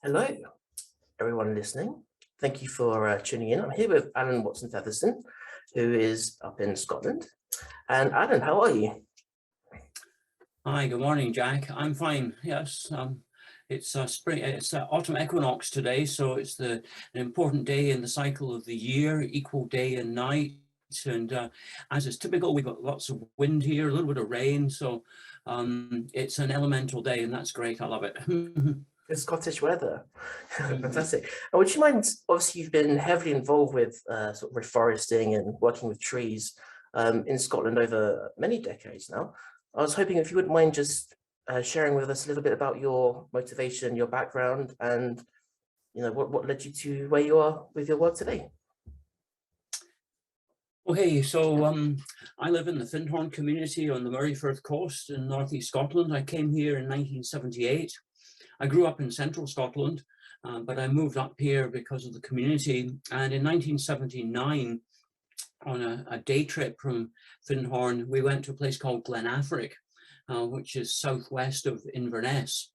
Hello, everyone listening. Thank you for tuning in. I'm here with Alan Watson Featherstone, who is up in Scotland. And Alan, how are you? Hi, good morning, Jack. I'm fine. Yes, it's spring. It's autumn equinox today, so it's an important day in the cycle of the year, equal day and night. And as is typical, we've got lots of wind here, a little bit of rain, so it's an elemental day, and that's great. I love it. Good Scottish weather. Fantastic. And would you mind, obviously, you've been heavily involved with sort of reforesting and working with trees in Scotland over many decades now. I was hoping if you wouldn't mind just sharing with us a little bit about your motivation, your background, and what led you to where you are with your work today. Okay, so I live in the Findhorn community on the Murray Firth coast in northeast Scotland. I came here in 1978. I grew up in central Scotland, but I moved up here because of the community. And in 1979, on a day trip from Findhorn, we went to a place called Glenafric, which is southwest of Inverness.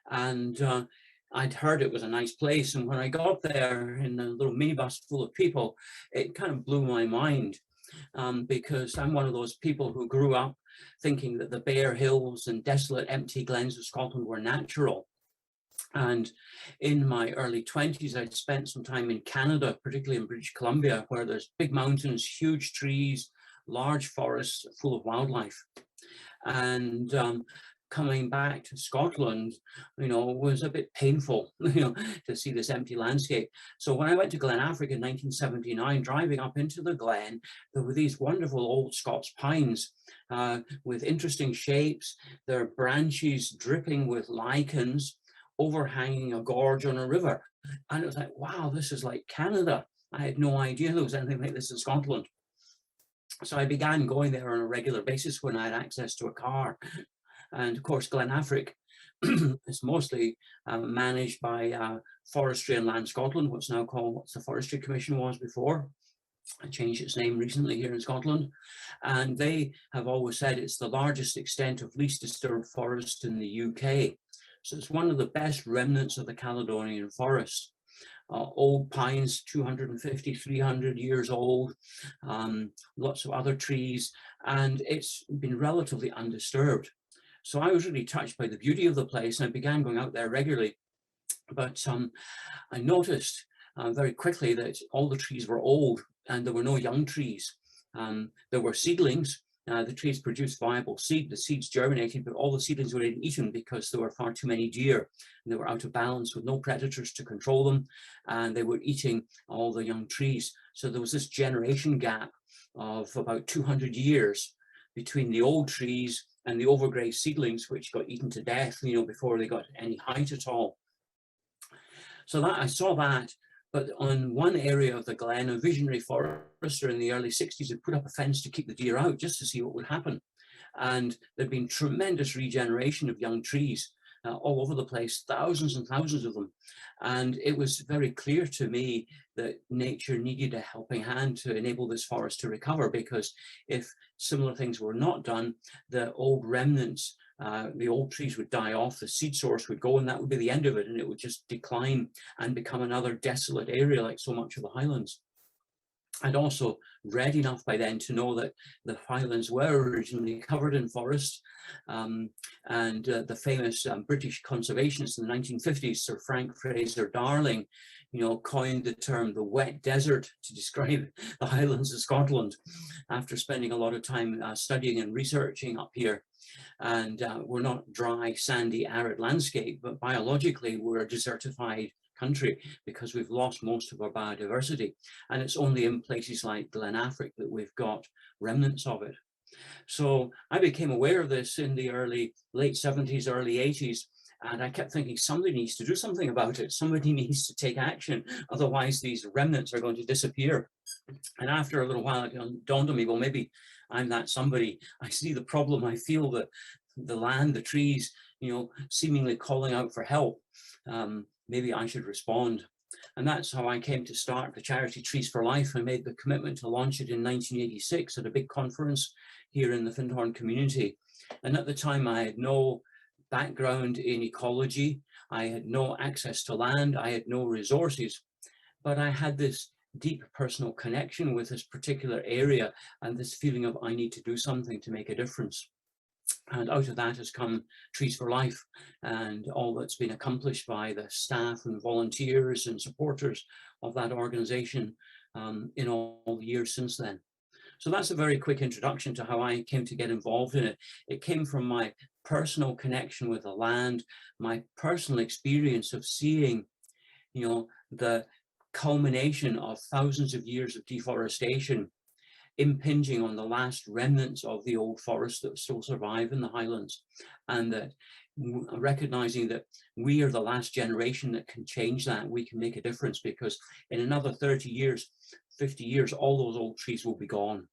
And I'd heard it was a nice place. And when I got there in a little minibus full of people, it kind of blew my mind because I'm one of those people who grew up thinking that the bare hills and desolate empty glens of Scotland were natural. And in my early 20s, I'd spent some time in Canada, particularly in British Columbia, where there's big mountains, huge trees, large forests full of wildlife. And coming back to Scotland, was a bit painful, to see this empty landscape. So when I went to Glenafric in 1979, driving up into the glen, there were these wonderful old Scots pines with interesting shapes, their branches dripping with lichens, overhanging a gorge on a river. And it was like, wow, this is like Canada. I had no idea there was anything like this in Scotland. So I began going there on a regular basis when I had access to a car. And of course, Glenafric is mostly managed by Forestry and Land Scotland, what's now called, what the Forestry Commission was before. It changed its name recently here in Scotland. And they have always said it's the largest extent of least disturbed forest in the UK. So it's one of the best remnants of the Caledonian forest. Old pines, 250, 300 years old, lots of other trees, and it's been relatively undisturbed. So I was really touched by the beauty of the place, and I began going out there regularly. But I noticed very quickly that all the trees were old and there were no young trees. There were seedlings. The trees produced viable seed. The seeds germinated, but all the seedlings were eaten because there were far too many deer. And they were out of balance with no predators to control them, and they were eating all the young trees. So there was this generation gap of about 200 years between the old trees and the overgrazed seedlings, which got eaten to death, before they got any height at all. So that I saw that. But on one area of the glen, a visionary forester in the early 60s had put up a fence to keep the deer out just to see what would happen. And there'd been tremendous regeneration of young trees all over the place, thousands and thousands of them. And it was very clear to me that nature needed a helping hand to enable this forest to recover, because if similar things were not done, the old remnants, the old trees would die off, the seed source would go, and that would be the end of it, and it would just decline and become another desolate area like so much of the Highlands. I'd also read enough by then to know that the Highlands were originally covered in forest, and the famous British conservationist in the 1950s, Sir Frank Fraser-Darling, coined the term the wet desert to describe the Highlands of Scotland after spending a lot of time studying and researching up here. And we're not dry, sandy, arid landscape, but biologically we're a desertified country because we've lost most of our biodiversity. And it's only in places like Glenafric that we've got remnants of it. So I became aware of this in the late 70s, early 80s, and I kept thinking somebody needs to do something about it. Somebody needs to take action. Otherwise, these remnants are going to disappear. And after a little while, it dawned on me, well, maybe I'm that somebody. I see the problem. I feel the land, the trees, seemingly calling out for help. Maybe I should respond. And that's how I came to start the charity Trees for Life. I made the commitment to launch it in 1986 at a big conference here in the Findhorn community. And at the time, I had no background in ecology. I had no access to land. I had no resources, but I had this deep personal connection with this particular area and this feeling of I need to do something to make a difference. And out of that has come Trees for Life and all that's been accomplished by the staff and volunteers and supporters of that organization in all the years since then. So that's a very quick introduction to how I came to get involved in it. It came from my personal connection with the land, my personal experience of seeing, the culmination of thousands of years of deforestation impinging on the last remnants of the old forests that still survive in the highlands, and that recognizing that we are the last generation that can change that. We can make a difference, because in another 30 years, 50 years, all those old trees will be gone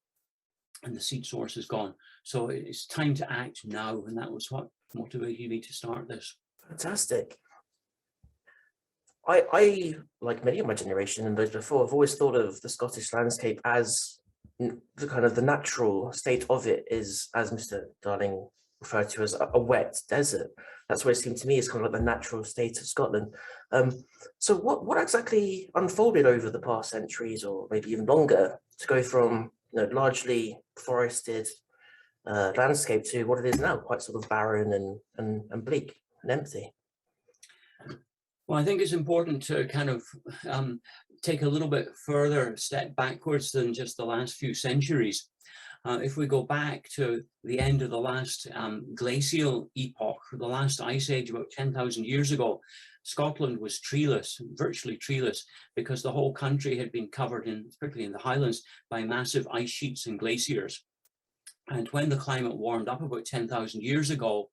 and the seed source is gone. So it's time to act now, and that was what motivated me to start this. Fantastic. I, like many of my generation and those before, have always thought of the Scottish landscape as the kind of the natural state of it is, as Mr. Darling referred to, as a wet desert. That's what it seemed to me is kind of like the natural state of Scotland. So what exactly unfolded over the past centuries, or maybe even longer, to go from largely forested landscape to what it is now, quite sort of barren and bleak and empty? Well, I think it's important to kind of take a little bit further step backwards than just the last few centuries. If we go back to the end of the last glacial epoch, the last ice age about 10,000 years ago, Scotland was treeless, virtually treeless, because the whole country had been covered, particularly in the Highlands, by massive ice sheets and glaciers. And when the climate warmed up about 10,000 years ago,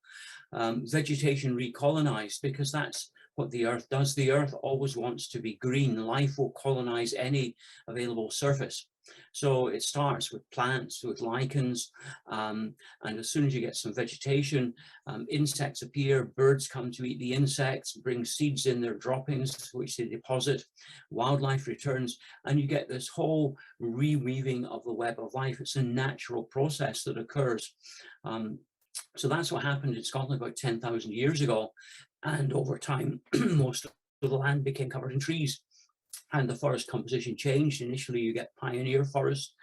vegetation recolonized, because that's what the earth does. The earth always wants to be green. Life will colonize any available surface. So it starts with plants, with lichens, and as soon as you get some vegetation, insects appear, birds come to eat the insects, bring seeds in their droppings, which they deposit, wildlife returns, and you get this whole reweaving of the web of life. It's a natural process that occurs. So that's what happened in Scotland about 10,000 years ago. And over time, most of the land became covered in trees, and the forest composition changed. Initially, you get pioneer forests,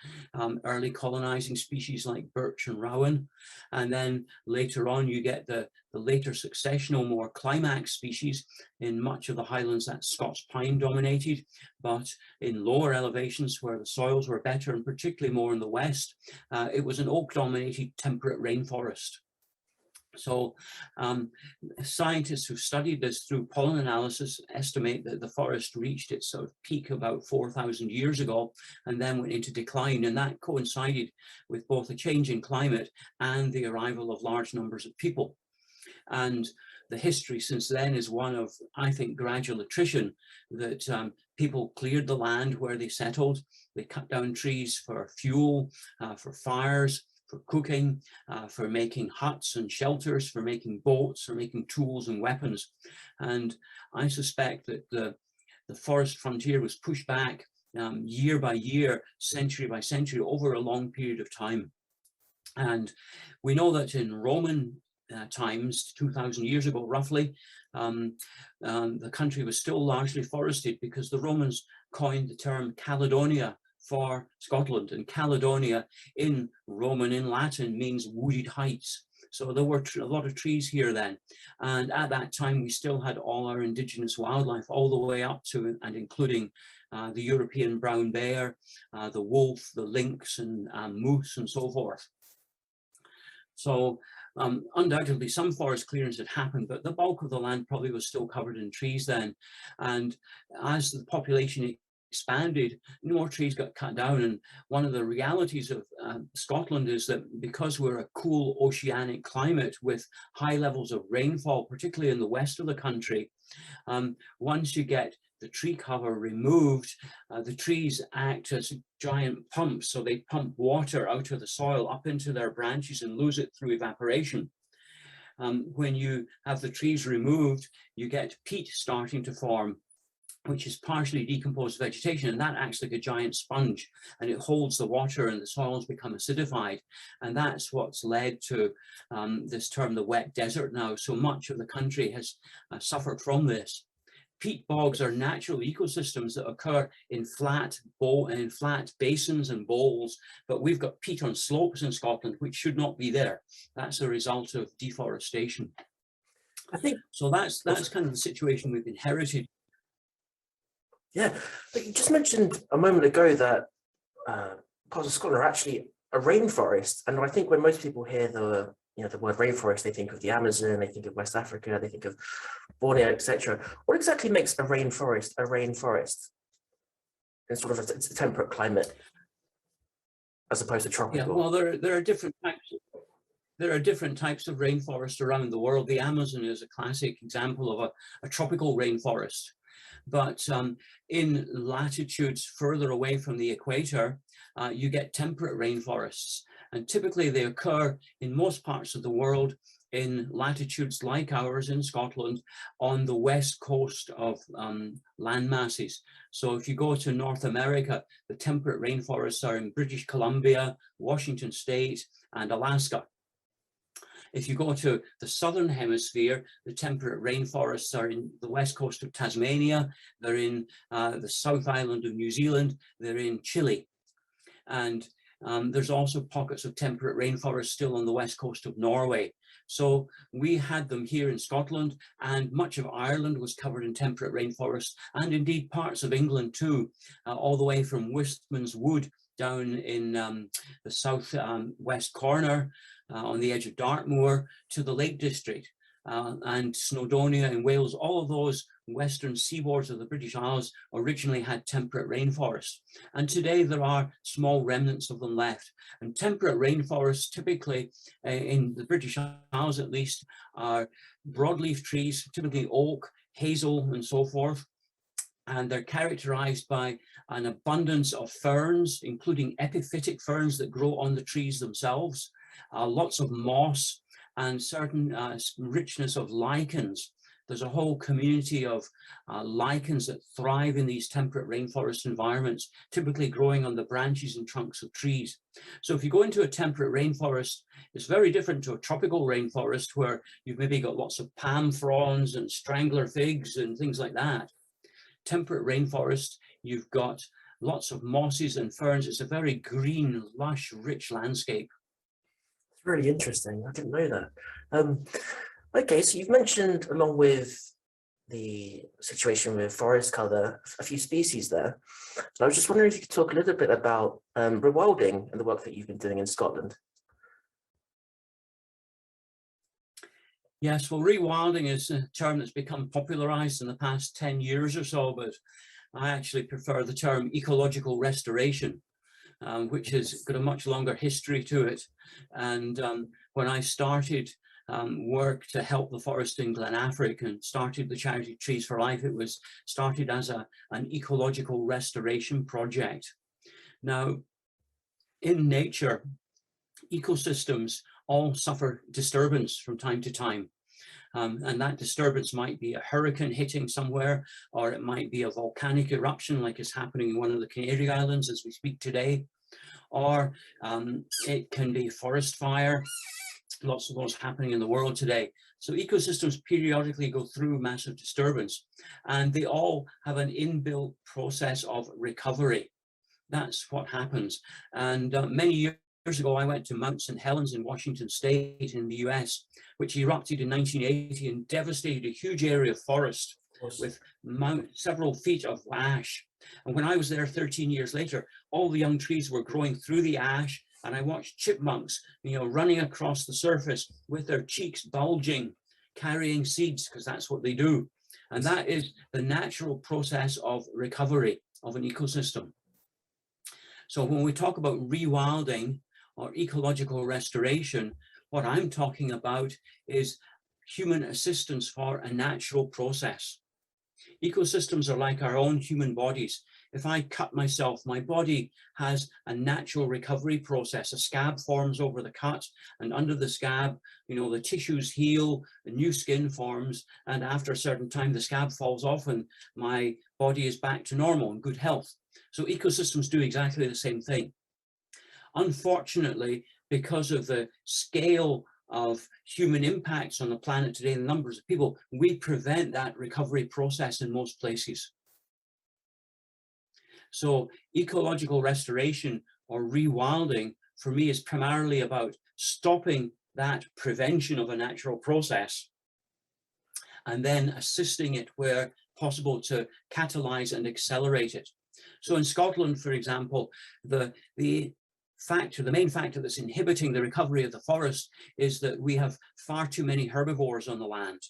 early colonizing species like birch and rowan. And then later on, you get the later successional, more climax species. In much of the Highlands, that's Scots pine dominated, but in lower elevations where the soils were better, and particularly more in the west, it was an oak dominated temperate rainforest. So scientists who studied this through pollen analysis estimate that the forest reached its sort of peak about 4,000 years ago and then went into decline, and that coincided with both a change in climate and the arrival of large numbers of people. And the history since then is one of, I think, gradual attrition, that people cleared the land where they settled. They cut down trees for fuel, for fires, for cooking, for making huts and shelters, for making boats, for making tools and weapons. And I suspect that the forest frontier was pushed back year by year, century by century, over a long period of time. And we know that in Roman times, 2,000 years ago roughly, the country was still largely forested, because the Romans coined the term Caledonia for Scotland, and Caledonia in Roman, in Latin, means wooded heights. So there were a lot of trees here then, and at that time we still had all our indigenous wildlife, all the way up to and including the European brown bear, the wolf, the lynx, and moose, and so forth. So undoubtedly some forest clearance had happened, but the bulk of the land probably was still covered in trees then. And as the population expanded, more trees got cut down. And one of the realities of Scotland is that because we're a cool oceanic climate with high levels of rainfall, particularly in the west of the country, once you get the tree cover removed, the trees act as giant pumps. So they pump water out of the soil up into their branches and lose it through evaporation. When you have the trees removed, you get peat starting to form. which is partially decomposed vegetation, and that acts like a giant sponge, and it holds the water and the soils become acidified. And that's what's led to this term, the wet desert now. So much of the country has suffered from this. Peat bogs are natural ecosystems that occur in flat basins and bowls, but we've got peat on slopes in Scotland, which should not be there. That's a result of deforestation. I think so. That's kind of the situation we've inherited. Yeah, but you just mentioned a moment ago that parts of Scotland are actually a rainforest, and I think when most people hear the word rainforest, they think of the Amazon, they think of West Africa, they think of Borneo, etc. What exactly makes a rainforest in sort of a temperate climate as opposed to tropical? Yeah, well, there are different types. There are different types of rainforest around the world. The Amazon is a classic example of a tropical rainforest. But in latitudes further away from the equator, you get temperate rainforests. And typically they occur in most parts of the world in latitudes like ours in Scotland on the west coast of land masses. So if you go to North America, the temperate rainforests are in British Columbia, Washington State, and Alaska. If you go to the southern hemisphere, the temperate rainforests are in the west coast of Tasmania, they're in the South Island of New Zealand, they're in Chile. And there's also pockets of temperate rainforests still on the west coast of Norway. So we had them here in Scotland, and much of Ireland was covered in temperate rainforests, and indeed parts of England too, all the way from Wistman's Wood down in the south west corner on the edge of Dartmoor to the Lake District and Snowdonia in Wales. All of those western seaboards of the British Isles originally had temperate rainforests, and today there are small remnants of them left. And temperate rainforests typically in the British Isles at least are broadleaf trees, typically oak, hazel and so forth. And they're characterized by an abundance of ferns, including epiphytic ferns that grow on the trees themselves, lots of moss, and certain richness of lichens. There's a whole community of lichens that thrive in these temperate rainforest environments, typically growing on the branches and trunks of trees. So if you go into a temperate rainforest, it's very different to a tropical rainforest where you've maybe got lots of palm fronds and strangler figs and things like that. Temperate rainforest, you've got lots of mosses and ferns. It's a very green, lush, rich landscape. It's really interesting. I didn't know that. Okay, so you've mentioned, along with the situation with forest cover, a few species there. So I was just wondering if you could talk a little bit about rewilding and the work that you've been doing in Scotland. Yes, well, rewilding is a term that's become popularized in the past 10 years or so, but I actually prefer the term ecological restoration, which has got a much longer history to it. And when I started work to help the forest in Glenafric and started the charity Trees for Life, it was started as an ecological restoration project. Now, in nature, ecosystems all suffer disturbance from time to time. And that disturbance might be a hurricane hitting somewhere, or it might be a volcanic eruption like is happening in one of the Canary Islands as we speak today, or it can be forest fire. Lots of those happening in the world today. So ecosystems periodically go through massive disturbance, and they all have an inbuilt process of recovery. That's what happens. And many years ago, I went to Mount St. Helens in Washington State in the US, which erupted in 1980 and devastated a huge area of forest with several feet of ash. And when I was there 13 years later, all the young trees were growing through the ash, and I watched chipmunks, running across the surface with their cheeks bulging, carrying seeds, because that's what they do. And that is the natural process of recovery of an ecosystem. So when we talk about rewilding or ecological restoration, what I'm talking about is human assistance for a natural process. Ecosystems are like our own human bodies. If I cut myself, my body has a natural recovery process. A scab forms over the cut, and under the scab, the tissues heal, a new skin forms, and after a certain time, the scab falls off and my body is back to normal and good health. So ecosystems do exactly the same thing. Unfortunately, because of the scale of human impacts on the planet today, the numbers of people, we prevent that recovery process in most places. So ecological restoration or rewilding for me is primarily about stopping that prevention of a natural process and then assisting it where possible to catalyze and accelerate it. So in Scotland, for example, the main factor that's inhibiting the recovery of the forest is that we have far too many herbivores on the land.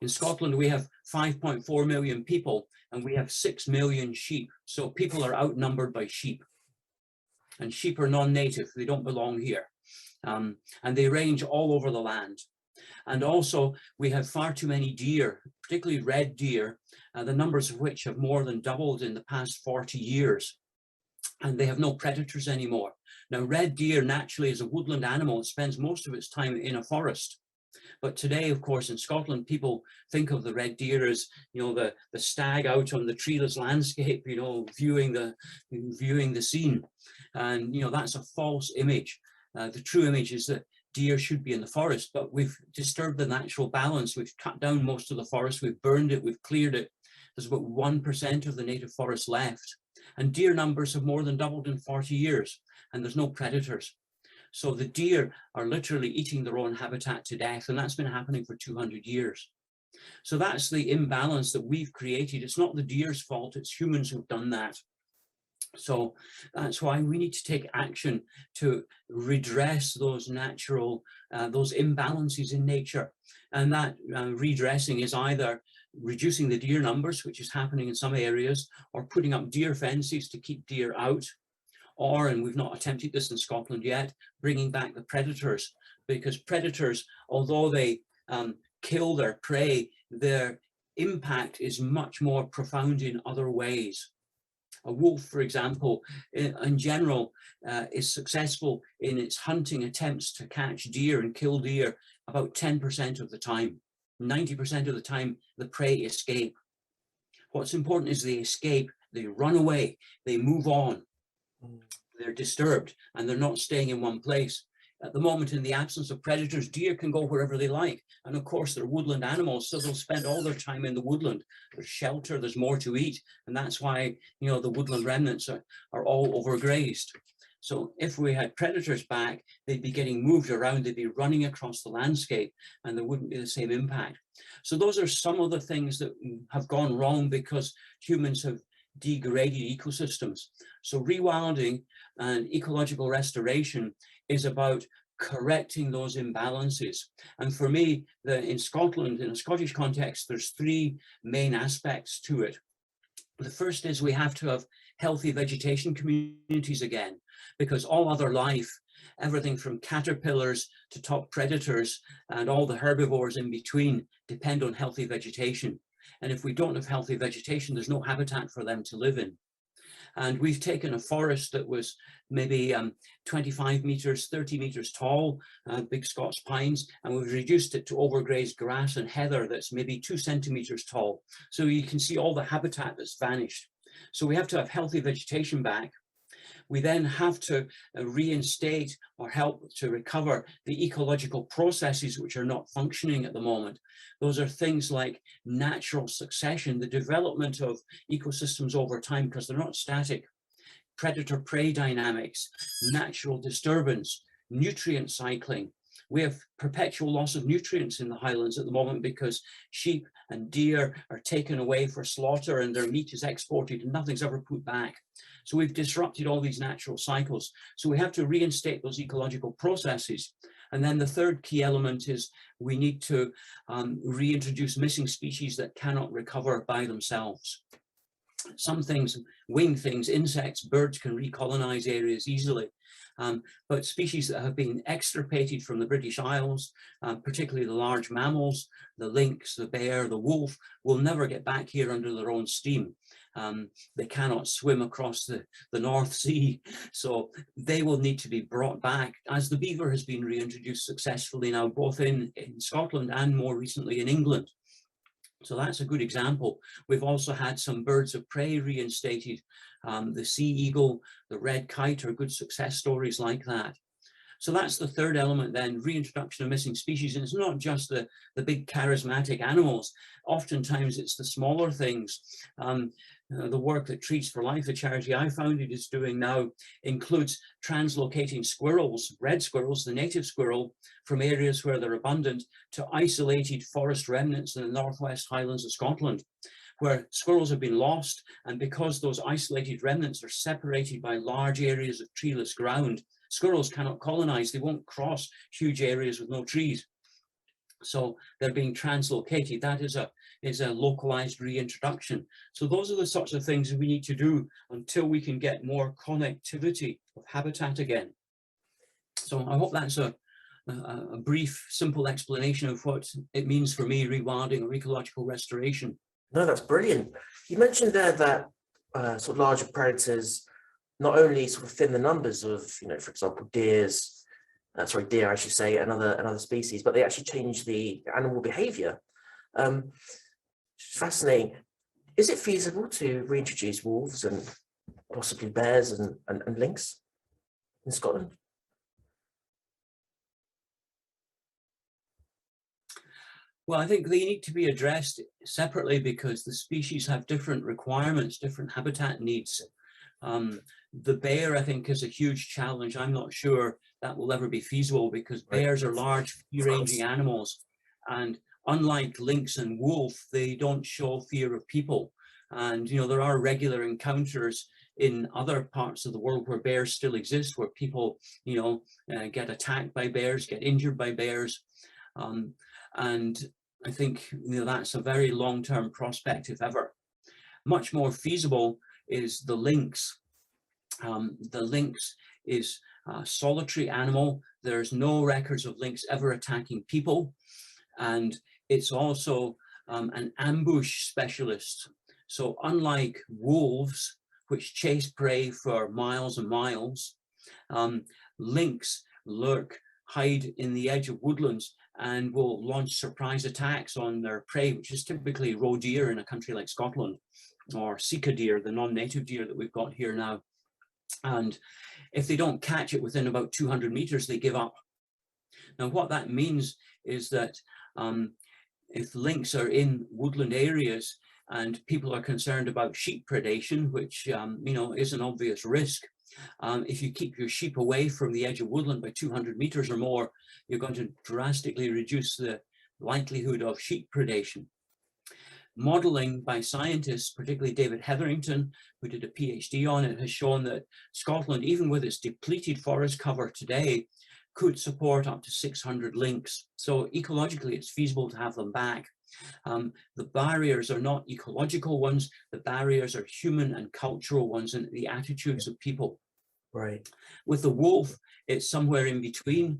In Scotland, we have 5.4 million people and we have 6 million sheep. So people are outnumbered by sheep. And sheep are non-native, they don't belong here. And they range all over the land. And also we have far too many deer, particularly red deer, the numbers of which have more than doubled in the past 40 years. And they have no predators anymore. Now, red deer naturally is a woodland animal. It spends most of its time in a forest. But today, of course, in Scotland, people think of the red deer as, the stag out on the treeless landscape, viewing the scene. And, that's a false image. The true image is that deer should be in the forest, but we've disturbed the natural balance. We've cut down most of the forest. We've burned it. We've cleared it. There's about 1% of the native forest left. And deer numbers have more than doubled in 40 years, and there's no predators. So the deer are literally eating their own habitat to death, and that's been happening for 200 years. So that's the imbalance that we've created. It's not the deer's fault, it's humans who've done that. So that's why we need to take action to redress those natural, those imbalances in nature. And that redressing is either reducing the deer numbers, which is happening in some areas, or putting up deer fences to keep deer out. Or, and we've not attempted this in Scotland yet, bringing back the predators, because predators, although they kill their prey, their impact is much more profound in other ways. A wolf, for example, in general, is successful in its hunting attempts to catch deer and kill deer about 10% of the time. 90% of the time, the prey escape. What's important is they escape, they run away, they move on. They're disturbed and they're not staying in one place. At the moment, in the absence of predators, deer can go wherever they like. And of course, they're woodland animals, so they'll spend all their time in the woodland. There's shelter, there's more to eat. And that's why, the woodland remnants are all overgrazed. So if we had predators back, they'd be getting moved around, they'd be running across the landscape, and there wouldn't be the same impact. So those are some of the things that have gone wrong because humans have degraded ecosystems. So rewilding and ecological restoration is about correcting those imbalances. And for me, in Scotland, in a Scottish context, there's three main aspects to it. The first is we have to have healthy vegetation communities again, because all other life, everything from caterpillars to top predators and all the herbivores in between, depend on healthy vegetation. And if we don't have healthy vegetation, there's no habitat for them to live in. And we've taken a forest that was maybe 25 meters, 30 meters tall, big Scots pines, and we've reduced it to overgrazed grass and heather that's maybe 2 centimeters tall. So you can see all the habitat that's vanished. So we have to have healthy vegetation back. We then have to reinstate or help to recover the ecological processes which are not functioning at the moment. Those are things like natural succession, the development of ecosystems over time, because they're not static, predator-prey dynamics, natural disturbance, nutrient cycling. We have perpetual loss of nutrients in the highlands at the moment because sheep and deer are taken away for slaughter and their meat is exported and nothing's ever put back. So we've disrupted all these natural cycles. So we have to reinstate those ecological processes. And then the third key element is we need to reintroduce missing species that cannot recover by themselves. Some things, winged things, insects, birds can recolonize areas easily. But species that have been extirpated from the British Isles, particularly the large mammals, the lynx, the bear, the wolf, will never get back here under their own steam. They cannot swim across the North Sea, so they will need to be brought back, as the beaver has been reintroduced successfully now, both in Scotland and more recently in England. So that's a good example. We've also had some birds of prey reinstated. The sea eagle, the red kite are good success stories like that. So that's the third element then, reintroduction of missing species. And it's not just the big charismatic animals. Oftentimes it's the smaller things. The work that Trees for Life, the charity I founded, is doing now includes translocating squirrels, red squirrels, the native squirrel, from areas where they're abundant to isolated forest remnants in the Northwest Highlands of Scotland, where squirrels have been lost. And because those isolated remnants are separated by large areas of treeless ground, squirrels cannot colonize. They won't cross huge areas with no trees. So they're being translocated. That is a localized reintroduction. So those are the sorts of things we need to do until we can get more connectivity of habitat again. So I hope that's a brief, simple explanation of what it means for me, rewilding or ecological restoration. No, that's brilliant. You mentioned there that sort of larger predators not only sort of thin the numbers of, for example, deer, I should say, and other species, but they actually change the animal behavior. Fascinating. Is it feasible to reintroduce wolves and possibly bears and lynx in Scotland? Well, I think they need to be addressed separately because the species have different requirements, different habitat needs. The bear, I think, is a huge challenge. I'm not sure that will ever be feasible because bears are large, free-ranging animals. And unlike lynx and wolf, they don't show fear of people. And, there are regular encounters in other parts of the world where bears still exist, where people, get attacked by bears, get injured by bears. And I think, that's a very long-term prospect, if ever. Much more feasible is the lynx. The lynx is a solitary animal. There's no records of lynx ever attacking people. And it's also an ambush specialist. So unlike wolves, which chase prey for miles and miles, lynx lurk, hide in the edge of woodlands, and will launch surprise attacks on their prey, which is typically roe deer in a country like Scotland, or sika deer, the non-native deer that we've got here now. And if they don't catch it within about 200 meters, they give up. Now, what that means is that if lynx are in woodland areas and people are concerned about sheep predation, which is an obvious risk, if you keep your sheep away from the edge of woodland by 200 meters or more, you're going to drastically reduce the likelihood of sheep predation. Modeling by scientists, particularly David Hetherington, who did a PhD on it, has shown that Scotland, even with its depleted forest cover today, could support up to 600 lynx. So ecologically, it's feasible to have them back. The barriers are not ecological ones. The barriers are human and cultural ones, and the attitudes of people. Right. With the wolf, it's somewhere in between.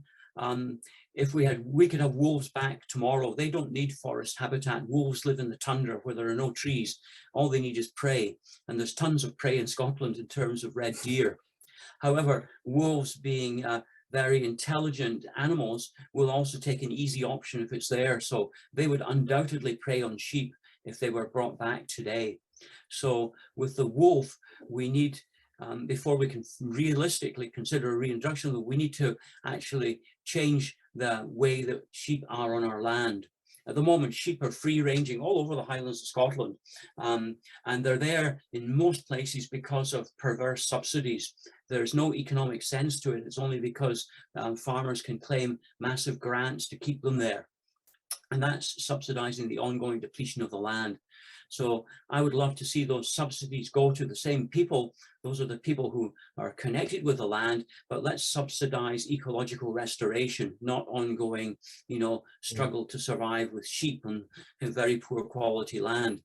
If we could have wolves back tomorrow. They don't need forest habitat. Wolves live in the tundra where there are no trees. All they need is prey. And there's tons of prey in Scotland in terms of red deer. However, wolves being very intelligent animals will also take an easy option if it's there. So they would undoubtedly prey on sheep if they were brought back today. So with the wolf, we need, before we can realistically consider a reintroduction, we need to actually change the way that sheep are on our land. At the moment, sheep are free-ranging all over the Highlands of Scotland, and they're there in most places because of perverse subsidies. There's no economic sense to it. It's only because farmers can claim massive grants to keep them there. And that's subsidizing the ongoing depletion of the land. So I would love to see those subsidies go to the same people. Those are the people who are connected with the land, but let's subsidize ecological restoration, not ongoing, struggle to survive with sheep and very poor quality land.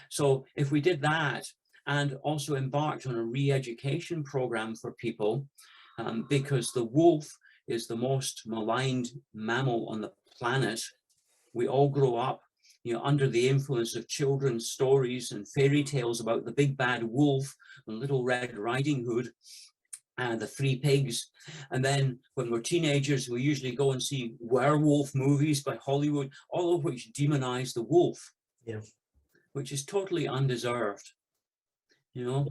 So if we did that and also embarked on a re-education program for people, because the wolf is the most maligned mammal on the planet. We all grow up, under the influence of children's stories and fairy tales about the big bad wolf and Little Red Riding Hood and the Three Pigs. And then when we're teenagers, we usually go and see werewolf movies by Hollywood, all of which demonize the wolf. Yeah. which is totally undeserved, you know.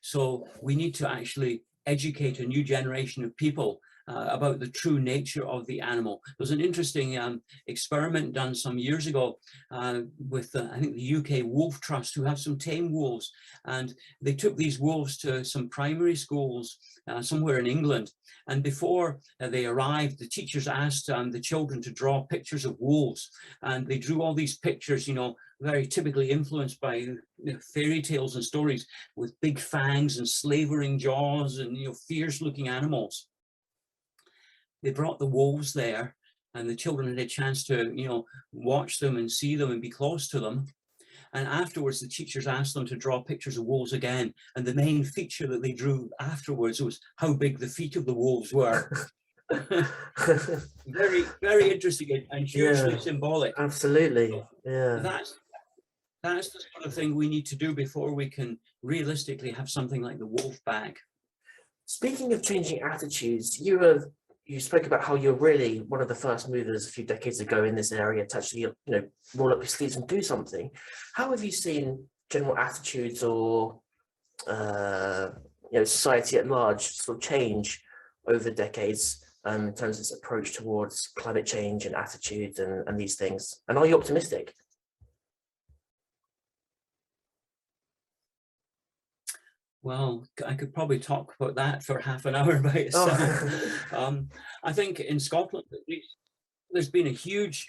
So we need to actually educate a new generation of people about the true nature of the animal. There was an interesting experiment done some years ago with, I think, the UK Wolf Trust, who have some tame wolves. And they took these wolves to some primary schools somewhere in England. And before they arrived, the teachers asked the children to draw pictures of wolves. And they drew all these pictures, you know, very typically influenced by, you know, fairy tales and stories, with big fangs and slavering jaws and, you know, fierce looking animals. They brought the wolves there, and the children had a chance to, you know, watch them and see them and be close to them. And afterwards, the teachers asked them to draw pictures of wolves again. And the main feature that they drew afterwards was how big the feet of the wolves were. Very, very interesting and hugely Yeah, symbolic. absolutely. Yeah. That's the sort of thing we need to do before we can realistically have something like the wolf back. Speaking of changing attitudes, you spoke about how you're really one of the first movers a few decades ago in this area to actually, you know, roll up your sleeves and do something. How have you seen general attitudes or you know, society at large sort of change over decades in terms of its approach towards climate change and attitudes and these things? And are you optimistic? Well, I could probably talk about that for half an hour by itself. I think in Scotland, at least, there's been a huge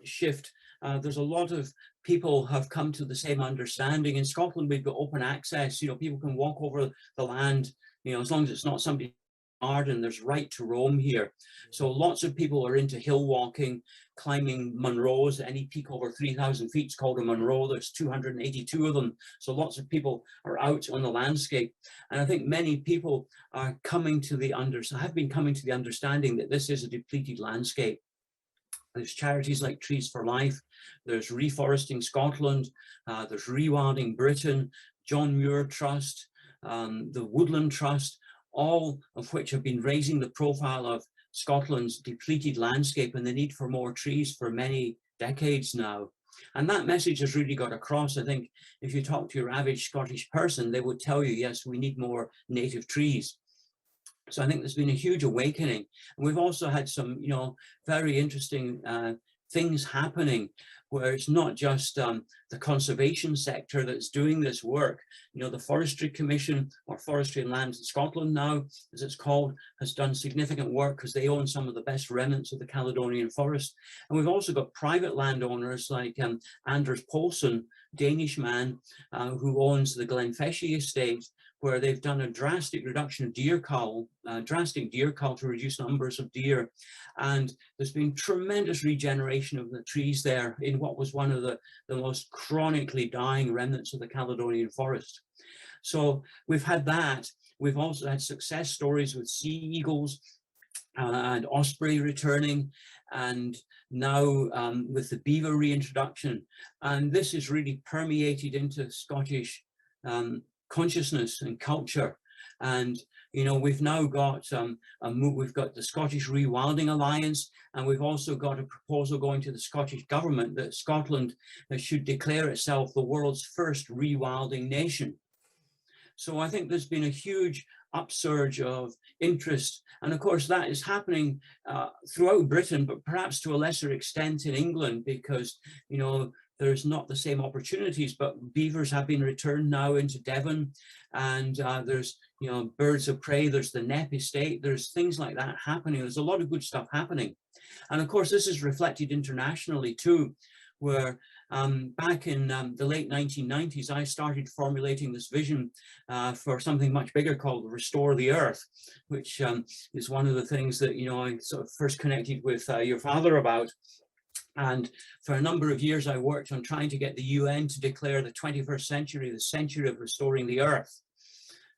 shift. There's a lot of people have come to the same understanding. In Scotland, we've got open access. You know, people can walk over the land, you know, as long as it's not somebody garden, there's right to roam here. So lots of people are into hill walking, climbing Munros. Any peak over 3,000 feet is called a Munro. There's 282 of them. So lots of people are out on the landscape. And I think many people are coming to the have been coming to the understanding that this is a depleted landscape. There's charities like Trees for Life, there's Reforesting Scotland, there's Rewilding Britain, John Muir Trust, the Woodland Trust, all of which have been raising the profile of Scotland's depleted landscape and the need for more trees for many decades now. And that message has really got across. I think if you talk to your average Scottish person, they would tell you, yes, we need more native trees. So I think there's been a huge awakening. And we've also had some, you know, very interesting things happening where it's not just the conservation sector that's doing this work. You know, the Forestry Commission, or Forestry and Lands in Scotland now, as it's called, has done significant work because they own some of the best remnants of the Caledonian forest. And we've also got private landowners like Anders Poulsen, Danish man, who owns the Glenfeshie estate, where they've done a drastic reduction of deer cull, drastic deer cull to reduce numbers of deer. And there's been tremendous regeneration of the trees there in what was one of the most chronically dying remnants of the Caledonian forest. So we've had that. We've also had success stories with sea eagles and osprey returning, and now with the beaver reintroduction. And this is really permeated into Scottish consciousness and culture. And you know, we've now got we've got the Scottish Rewilding Alliance, and we've also got a proposal going to the Scottish government that Scotland should declare itself the world's first rewilding nation. So I think there's been a huge upsurge of interest, and of course that is happening throughout Britain, but perhaps to a lesser extent in England, because you know, there's not the same opportunities, but beavers have been returned now into Devon, and there's, you know, birds of prey, there's the Knepp estate, there's things like that happening. There's a lot of good stuff happening. And of course, this is reflected internationally too, where back in the late 1990s, I started formulating this vision for something much bigger called Restore the Earth, which is one of the things that, you know, I sort of first connected with your father about. And for a number of years, I worked on trying to get the UN to declare the 21st century the century of restoring the Earth.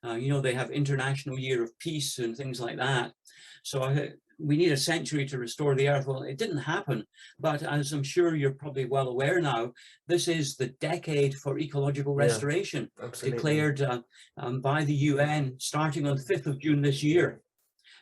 You know, they have International Year of Peace and things like that. So we need a century to restore the Earth. Well, it didn't happen, but as I'm sure you're probably well aware now, this is the decade for ecological restoration, declared by the UN starting on the 5th of June this year.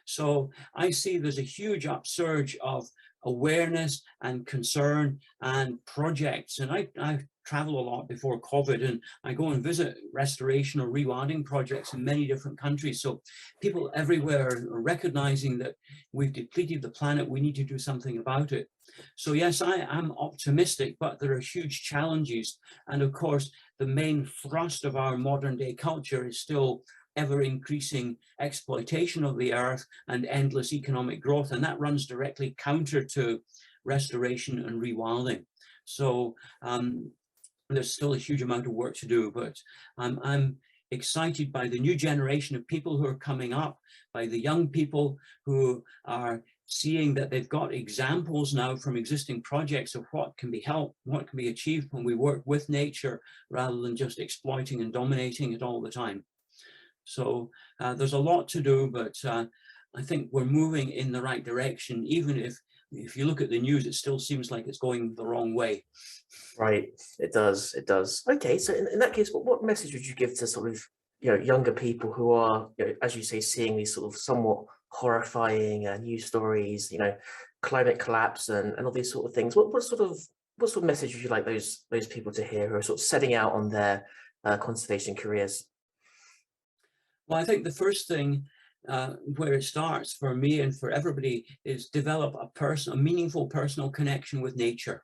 So I see there's a huge upsurge of awareness and concern and projects. And I travel a lot before COVID, and I go and visit restoration or rewilding projects in many different countries. So people everywhere are recognizing that we've depleted the planet, we need to do something about it. So yes, I am optimistic, but there are huge challenges. And of course, the main thrust of our modern day culture is still ever increasing exploitation of the earth and endless economic growth. And that runs directly counter to restoration and rewilding. So there's still a huge amount of work to do, but I'm excited by the new generation of people who are coming up, by the young people who are seeing that they've got examples now from existing projects of what can be helped, what can be achieved when we work with nature rather than just exploiting and dominating it all the time. So there's a lot to do, but I think we're moving in the right direction, even if you look at the news, it still seems like it's going the wrong way. Right, it does, it does. Okay, so in that case, what message would you give to sort of, younger people who are, as you say, seeing these sort of somewhat horrifying news stories, climate collapse and all these sort of things? What sort of message would you like those people to hear who are sort of setting out on their conservation careers? Well, I think the first thing where it starts for me and for everybody is develop a meaningful personal connection with nature,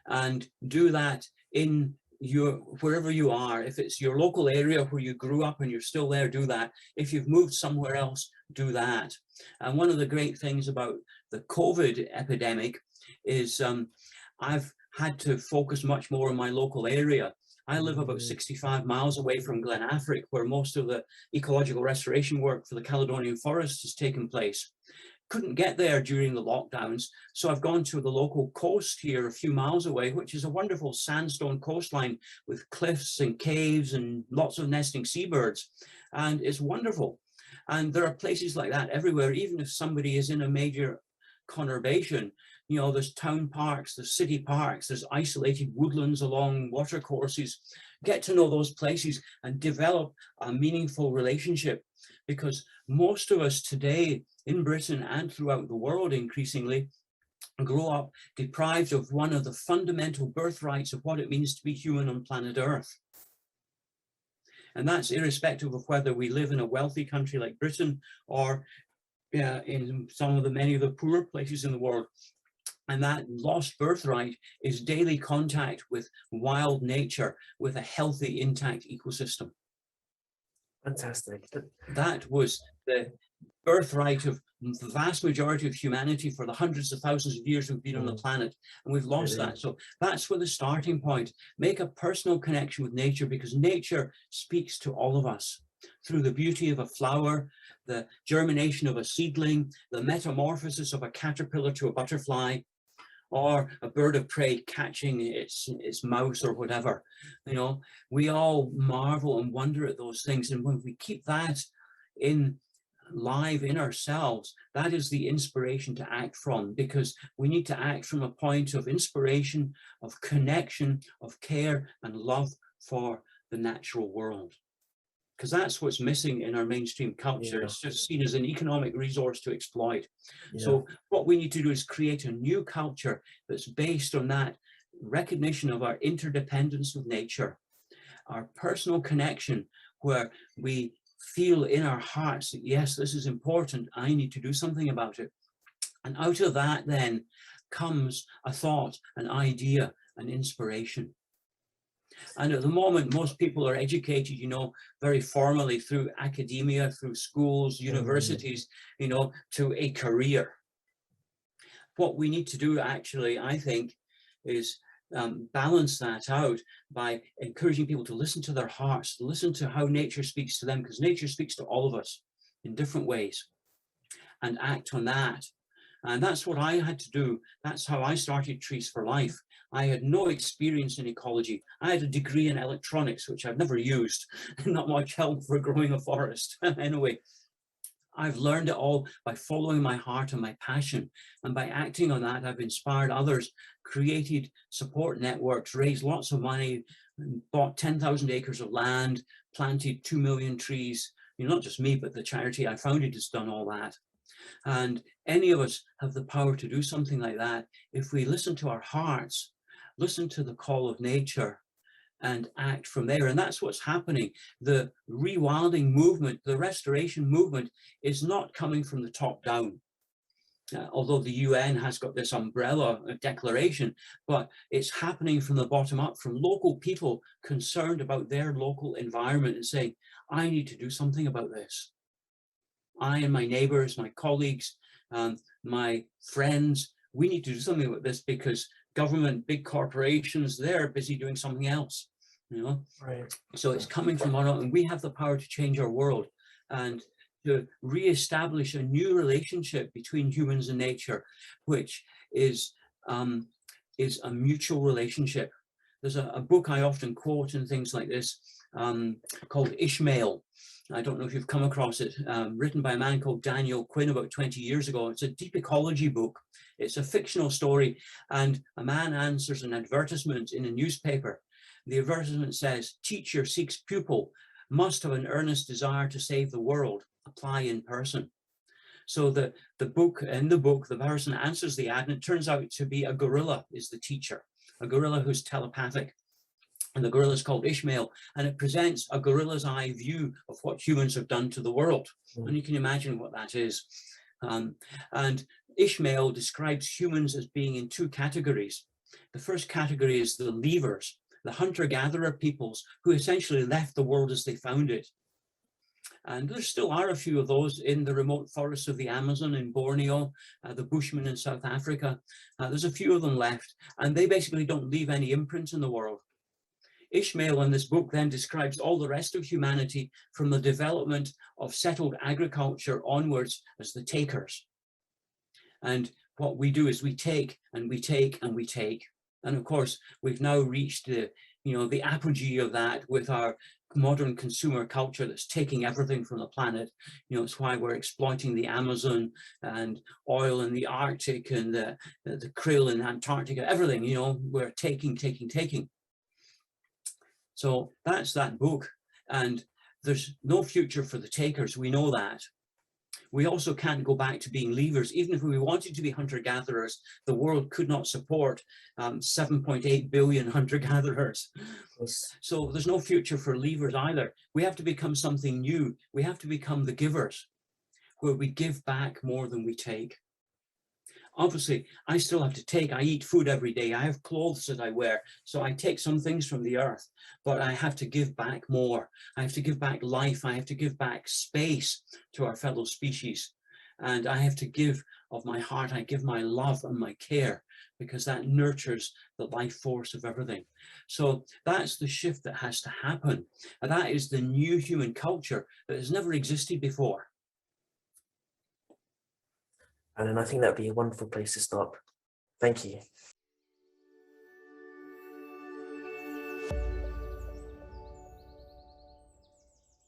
and do that in wherever you are. If it's your local area where you grew up and you're still there, do that. If you've moved somewhere else, do that. And one of the great things about the COVID epidemic is I've had to focus much more on my local area. I live about 65 miles away from Glen Affric, where most of the ecological restoration work for the Caledonian forests has taken place. Couldn't get there during the lockdowns, so I've gone to the local coast here a few miles away, which is a wonderful sandstone coastline with cliffs and caves and lots of nesting seabirds, and it's wonderful. And there are places like that everywhere. Even if somebody is in a major conurbation, there's town parks, there's city parks, there's isolated woodlands along watercourses. Get to know those places and develop a meaningful relationship, because most of us today in Britain and throughout the world increasingly grow up deprived of one of the fundamental birthrights of what it means to be human on planet Earth. And that's irrespective of whether we live in a wealthy country like Britain or in some of the many of the poorer places in the world. And that lost birthright is daily contact with wild nature, with a healthy, intact ecosystem. Fantastic. That was the birthright of the vast majority of humanity for the hundreds of thousands of years we've been on the planet, and we've lost that. So that's where the starting point. Make a personal connection with nature, because nature speaks to all of us through the beauty of a flower, the germination of a seedling, the metamorphosis of a caterpillar to a butterfly, or a bird of prey catching its mouse or whatever. We all marvel and wonder at those things, and when we keep that live in ourselves, that is the inspiration to act from, because we need to act from a point of inspiration, of connection, of care and love for the natural world. Because that's what's missing in our mainstream culture. It's just seen as an economic resource to exploit. So what we need to do is create a new culture that's based on that recognition of our interdependence with nature, our personal connection, where we feel in our hearts that, yes, this is important, I need to do something about it. And out of that then comes a thought, an idea, an inspiration. And at the moment, most people are educated, very formally through academia, through schools, universities, to a career. What we need to do, actually, I think, is balance that out by encouraging people to listen to their hearts, to listen to how nature speaks to them, because nature speaks to all of us in different ways, and act on that. And that's what I had to do. That's how I started Trees for Life. I had no experience in ecology. I had a degree in electronics, which I've never used. Not much help for growing a forest. Anyway, I've learned it all by following my heart and my passion. And by acting on that, I've inspired others, created support networks, raised lots of money, bought 10,000 acres of land, planted 2 million trees. Not just me, but the charity I founded has done all that. And any of us have the power to do something like that if we listen to our hearts, listen to the call of nature, and act from there. And that's what's happening. The rewilding movement, the restoration movement, is not coming from the top down. Although the UN has got this umbrella declaration, but it's happening from the bottom up, from local people concerned about their local environment and saying, I need to do something about this. I and my neighbors, my colleagues, my friends, we need to do something about this because government, big corporations, they're busy doing something else, you know. Right. So it's coming from on, and we have the power to change our world and to re-establish a new relationship between humans and nature, which is a mutual relationship. There's a book I often quote and things like this called Ishmael. I don't know if you've come across it, written by a man called Daniel Quinn about 20 years ago. It's a deep ecology book. It's a fictional story, and a man answers an advertisement in a newspaper. The advertisement says, teacher seeks pupil, must have an earnest desire to save the world, apply in person. So in the book, the person answers the ad, and it turns out to be a gorilla is the teacher, a gorilla who's telepathic. And the gorilla is called Ishmael, and it presents a gorilla's eye view of what humans have done to the world. And you can imagine what that is. And Ishmael describes humans as being in two categories. The first category is the leavers, the hunter-gatherer peoples who essentially left the world as they found it. And there still are a few of those in the remote forests of the Amazon in Borneo, the Bushmen in South Africa. There's a few of them left, and they basically don't leave any imprint in the world. Ishmael in this book then describes all the rest of humanity from the development of settled agriculture onwards as the takers. And what we do is we take and we take and we take. And of course, we've now reached the apogee of that with our modern consumer culture that's taking everything from the planet. It's why we're exploiting the Amazon and oil in the Arctic and the krill in Antarctica, everything, we're taking. So that's that book. And there's no future for the takers. We know that. We also can't go back to being leavers. Even if we wanted to be hunter-gatherers, the world could not support 7.8 billion hunter-gatherers. So there's no future for leavers either. We have to become something new. We have to become the givers, where we give back more than we take. Obviously, I still have to take. I eat food every day. I have clothes that I wear. So I take some things from the earth, but I have to give back more. I have to give back life. I have to give back space to our fellow species. And I have to give of my heart. I give my love and my care, because that nurtures the life force of everything. So that's the shift that has to happen. And that is the new human culture that has never existed before. And I think that'd be a wonderful place to stop. Thank you.